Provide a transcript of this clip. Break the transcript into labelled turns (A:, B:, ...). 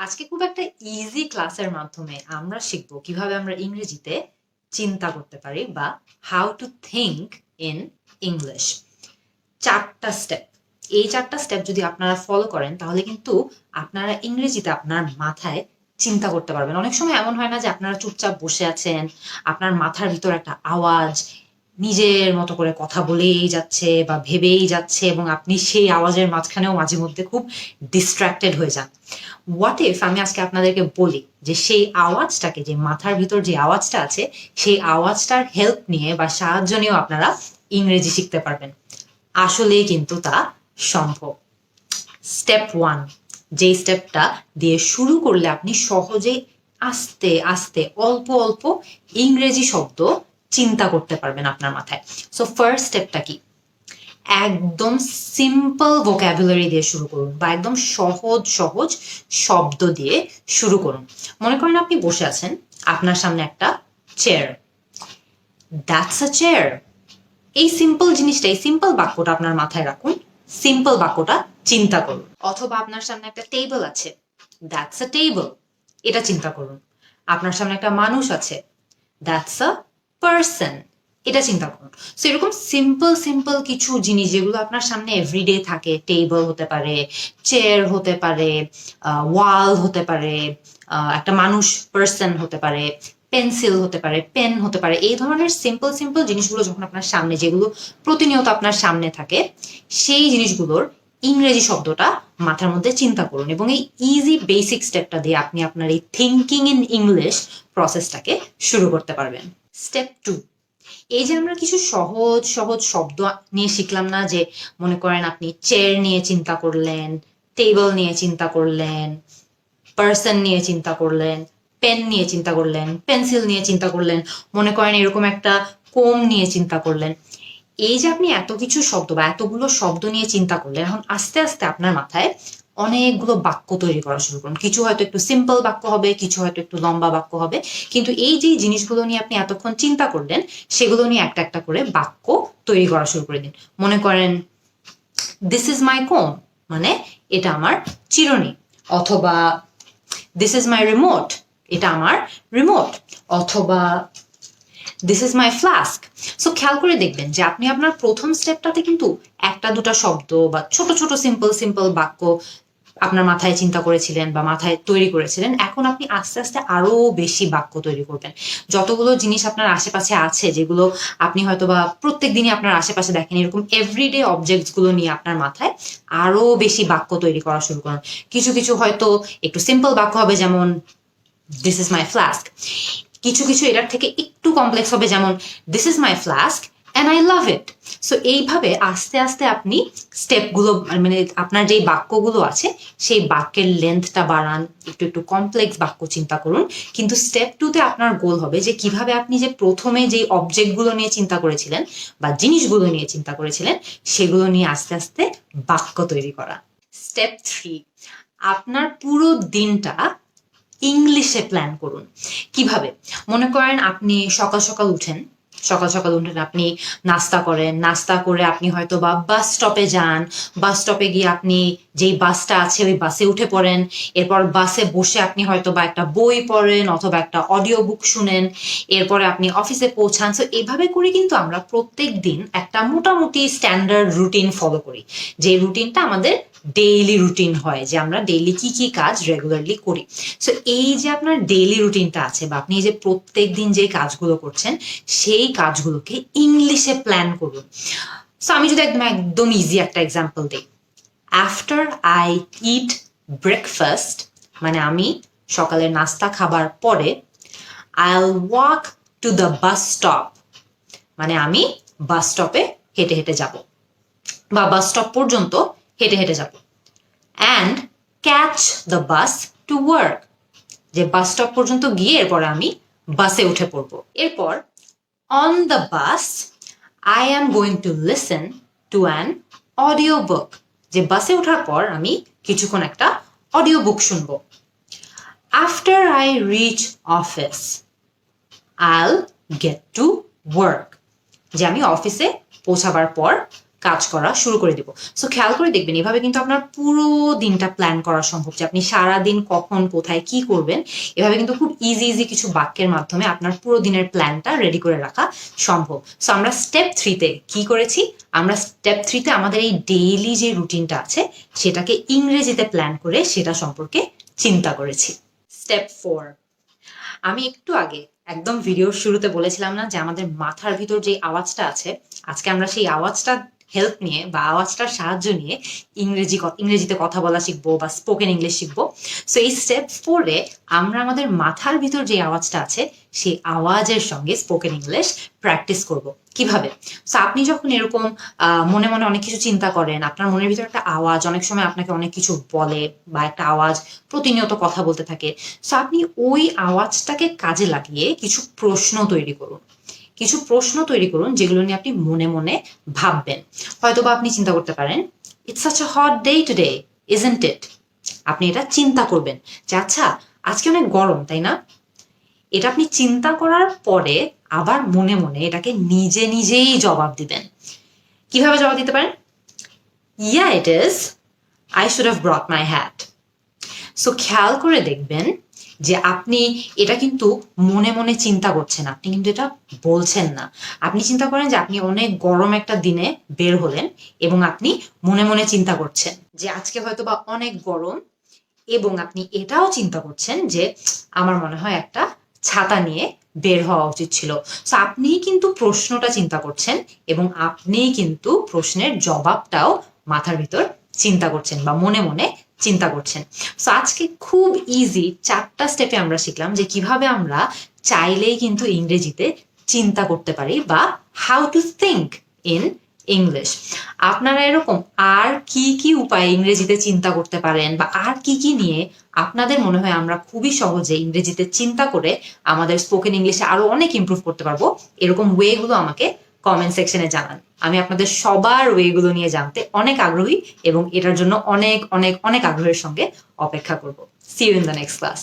A: আজকে খুব একটা ইজি ক্লাসের মাধ্যমে আমরা শিখবো কিভাবে আমরা ইংরেজিতে চিন্তা করতে পারি বা how to think in English. চারটা স্টেপ। এই চারটা স্টেপ যদি আপনারা ফলো করেন তাহলে কিন্তু আপনারা ইংরেজিতে আপনার মাথায় চিন্তা করতে পারবেন। অনেক সময় এমন হয় না যে আপনারা চুপচাপ বসে আছেন, আপনার মাথার ভিতর একটা আওয়াজ নিজের মতো করে কথা বলেই যাচ্ছে বা ভেবেই যাচ্ছে এবং আপনি সেই আওয়াজের মাঝখানেও মাঝে মধ্যে খুব ডিস্ট্রাক্টেড হয়ে যান। হোয়াট ইফ আমি আজকে আপনাদেরকে বলি যে সেই আওয়াজটাকে, যে মাথার ভিতর যে আওয়াজটা আছে, সেই আওয়াজটার হেল্প নিয়ে বা সাহায্য নিয়েও আপনারা ইংরেজি শিখতে পারবেন। আসলেই কিন্তু তা সম্ভব। স্টেপ ওয়ান, যেই স্টেপটা দিয়ে শুরু করলে আপনি সহজেই আস্তে আস্তে অল্প অল্প ইংরেজি শব্দ চিন্তা করতে পারবেন আপনার মাথায়। সো ফার্স্ট স্টেপটা কি? একদম সিম্পল ভোক্যাবুলারি দিয়ে শুরু করুন বা একদম সহজ সহজ শব্দ দিয়ে শুরু করুন। মনে করেন আপনি বসে আছেন, আপনার সামনে একটা চেয়ার। That's a chair. এই সিম্পল জিনিসটা, এই সিম্পল বাক্যটা আপনার মাথায় রাখুন, সিম্পল বাক্যটা চিন্তা করুন। অথবা আপনার সামনে একটা টেবিল আছে, দ্যাটস আ টেবিল, এটা চিন্তা করুন। আপনার সামনে একটা মানুষ আছে, দ্যাটস আ পার্সন, এটা চিন্তা করুন। সো এরকম সিম্পল সিম্পল কিছু জিনিস যেগুলো আপনার সামনে এভরিডে থাকে, টেবিল হতে পারে, চেয়ার হতে পারে, ওয়াল হতে পারে, একটা মানুষ পার্সন হতে পারে, পেন্সিল হতে পারে, পেন হতে পারে, এই ধরনের সিম্পল সিম্পল জিনিসগুলো যখন আপনার সামনে, যেগুলো প্রতিনিয়ত আপনার সামনে থাকে, সেই জিনিসগুলোর ইংরেজি শব্দটা মাথার মধ্যে চিন্তা করুন এবং এই ইজি বেসিক স্টেপটা দিয়ে আপনি আপনার এই থিঙ্কিং ইন ইংলিশ প্রসেসটাকে শুরু করতে পারবেন। স্টেপ টু, এই যে আমরা কিছু সহজ সহজ শব্দ নিয়ে শিখলাম না, যে মনে করেন আপনি চেয়ার নিয়ে চিন্তা করলেন, টেবিল নিয়ে চিন্তা করলেন, পার্সন নিয়ে চিন্তা করলেন, পেন নিয়ে চিন্তা করলেন, পেন্সিল নিয়ে চিন্তা করলেন, মনে করেন এরকম একটা কোম নিয়ে চিন্তা করলেন। এই যে আপনি এত কিছু শব্দ বা এতগুলো শব্দ নিয়ে চিন্তা করলেন, এখন আস্তে আস্তে আপনার মাথায় অনেকগুলো বাক্য তৈরি করা শুরু করুন। কিছু হয়তো একটু সিম্পল বাক্য হবে, কিছু হয়তো একটু লম্বা বাক্য হবে, কিন্তু এই যে জিনিসগুলো নিয়ে আপনি এতক্ষণ চিন্তা করলেন, সেগুলো নিয়ে একটা একটা করে বাক্য তৈরি করা শুরু করে দিন। মনে করেন দিস ইজ মাই কোম, মানে এটা আমার চিরুনি। অথবা দিস ইজ মাই রিমোট, এটা আমার রিমোট। অথবা this is my flask. So খেয়াল করে দেখবেন যে আপনি আপনার প্রথম স্টেপটাতে কিন্তু একটা দুটা শব্দ বা ছোট ছোট সিম্পল সিম্পল বাক্য আপনার মাথায় চিন্তা করেছিলেন বা মাথায় তৈরি করেছিলেন। এখন আপনি আস্তে আস্তে আরো বেশি বাক্য তৈরি করবেন। যতগুলো জিনিস আপনার আশেপাশে আছে, যেগুলো আপনি হয়তো বা প্রত্যেক দিনই আপনার আশেপাশে দেখেন, এরকম এভরিডে অবজেক্টস গুলো নিয়ে আপনার মাথায় আরো বেশি বাক্য তৈরি করা শুরু করুন। কিছু কিছু হয়তো একটু সিম্পল বাক্য হবে, যেমন দিস ইজ মাই ফ্লাস্ক। কিছু কিছু এটার থেকে একটু কমপ্লেক্স হবে, যেমন this is my flask and I love it. So এইভাবে আস্তে আস্তে আপনি স্টেপগুলো, মানে আপনার যেই বাক্যগুলো আছে সেই বাক্যের লেন্থটা বাড়ান, একটু একটু কমপ্লেক্স বাক্য চিন্তা করুন। কিন্তু স্টেপ টুতে আপনার গোল হবে যে কিভাবে আপনি যে প্রথমে যেই অবজেক্টগুলো নিয়ে চিন্তা করেছিলেন বা জিনিসগুলো নিয়ে চিন্তা করেছিলেন, সেগুলো নিয়ে আস্তে আস্তে বাক্য তৈরি করা। স্টেপ থ্রি, আপনার পুরো দিনটা ইংলিশে প্ল্যান করুন। কিভাবে? মনে করেন আপনি সকাল সকাল উঠেন, সকাল সকাল উঠেন, আপনি নাস্তা করেন, নাস্তা করে আপনি হয়তো বা বাস স্টপে যান, বাস স্টপে গিয়ে আপনি যেই বাসটা আছে ওই বাসে উঠে পড়েন, এরপর বাসে বসে আপনি হয়তো বা একটা বই পড়েন অথবা একটা অডিও বুক শুনেন, এরপরে আপনি অফিসে পৌঁছান। সো এইভাবে করে কিন্তু আমরা প্রত্যেক দিন একটা মোটামুটি স্ট্যান্ডার্ড রুটিন ফলো করি, যে রুটিনটা আমাদের ডেইলি রুটিন হয়, যে আমরা ডেইলি কি কি কাজ রেগুলারলি করি। সো এই যে আপনার ডেইলি রুটিনটা আছে বা আপনি যে প্রত্যেক দিন যে কাজগুলো করছেন, সেই কাজগুলোকে ইংলিশে প্ল্যান করুন। সো আমি যদি একদম একদম ইজি একটা এক্সাম্পল দিই, আফটার আই ইট ব্রেকফাস্ট, মানে আমি সকালের নাস্তা খাবার পরে, আইল walk to the bus stop, মানে আমি বাস স্টপে হেঁটে হেঁটে যাব বা বাস স্টপ পর্যন্ত হেঁটে হেঁটে যাব। And catch the bus to work, যে বাস স্টপ পর্যন্ত গিয়ে এরপরে আমি বাসে উঠে পড়বো। এরপর on the bus I am going to listen to an audio book, যে বাসে ওঠার পর আমি কিছুক্ষণ একটা অডিও বুক শুনবো। আফটার আই রিচ অফিস আইল গেট টু ওয়ার্ক, যে আমি অফিসে পৌঁছাবার পর কাজ করা শুরু করে দিব। সো খেয়াল করে দেখবেন, এভাবে কিন্তু আপনার পুরো দিনটা প্ল্যান করা সম্ভব, যে আপনি সারাদিন কখন কোথায় কি করবেন। এভাবে কিন্তু খুব ইজি ইজি কিছু বাক্যের মাধ্যমে আপনার পুরো দিনের প্ল্যানটা রেডি করে রাখা সম্ভব। সো আমরা স্টেপ 3-তে কি করেছি, আমরা স্টেপ 3-তে আমাদের এই ডেইলি যে রুটিনটা আছে সেটাকে ইংরেজিতে প্ল্যান করে সেটা সম্পর্কে চিন্তা করেছি। স্টেপ 4, আমি একটু আগে একদম ভিডিওর শুরুতে বলেছিলাম না যে আমাদের মাথার ভিতর যে আওয়াজটা আছে, আজকে আমরা সেই আওয়াজটা হেল্প নিয়ে বা আওয়াজটার সাহায্য নিয়ে ইংরেজিতে কথা বলা শিখবো বা স্পোকেন ইংলিশ শিখবো। সো এই স্টেপ 4-এ আমরা আমাদের মাথার ভিতর যে আওয়াজটা আছে সেই আওয়াজের সঙ্গে স্পোকেন ইংলিশ প্র্যাকটিস করব। কিভাবে? সো আপনি যখন এরকম মনে মনে অনেক কিছু চিন্তা করেন, আপনার মনের ভিতর একটা আওয়াজ অনেক সময় আপনাকে অনেক কিছু বলে বা একটা আওয়াজ প্রতিনিয়ত কথা বলতে থাকে। সো আপনি ওই আওয়াজটাকে কাজে লাগিয়ে কিছু প্রশ্ন তৈরি করুন। কিছু প্রশ্ন তৈরি করুন যেগুলো নিয়ে আপনি মনে মনে ভাববেন। হয়তোবা আপনি চিন্তা করতে পারেন, it's such a hot day today, isn't it? আপনি এটা চিন্তা করবেন যে আচ্ছা, আজকে অনেক গরম, তাই না? এটা আপনি চিন্তা করার পরে আবার মনে মনে এটাকে নিজে নিজেই জবাব দিবেন। কিভাবে জবাব দিতে পারেন? Yeah it is, I should have brought my hat. So খেয়াল করে দেখবেন যে আপনি এটা কিন্তু মনে মনে চিন্তা করছেন, আপনি কিন্তু এটা বলছেন না। আপনি চিন্তা করেন যে আপনি অনেক গরম একটা দিনে বের হলেন এবং আপনি মনে মনে চিন্তা করছেন যে আজকে হয়তো বা অনেক গরম, এবং আপনি এটাও চিন্তা করছেন যে আমার মনে হয় একটা ছাতা নিয়ে বের হওয়া উচিত ছিল। সো আপনিই কিন্তু প্রশ্নটা চিন্তা করছেন এবং আপনিই কিন্তু প্রশ্নের জবাবটাও মাথার ভিতর চিন্তা করছেন বা মনে মনে চিন্তা করছেন। সো আজকে খুব ইজি 4টা স্টেপে আমরা শিখলাম যে কিভাবে আমরা চাইলেই কিন্তু ইংরেজিতে চিন্তা করতে পারি বা how to think in English. আপনারা এরকম আর কি কি উপায়ে ইংরেজিতে চিন্তা করতে পারেন বা আর কি কি নিয়ে আপনাদের মনে হয় আমরা খুবই সহজে ইংরেজিতে চিন্তা করে আমাদের স্পোকেন ইংলিশে আরো অনেক ইমপ্রুভ করতে পারবো, এরকম ওয়েগুলো আমাকে কমেন্ট সেকশনে জানান। আমি আপনাদের সবার ওয়েগুলো নিয়ে জানতে অনেক আগ্রহী এবং এটার জন্য অনেক অনেক অনেক আগ্রহের সঙ্গে অপেক্ষা করব। See you in the next class.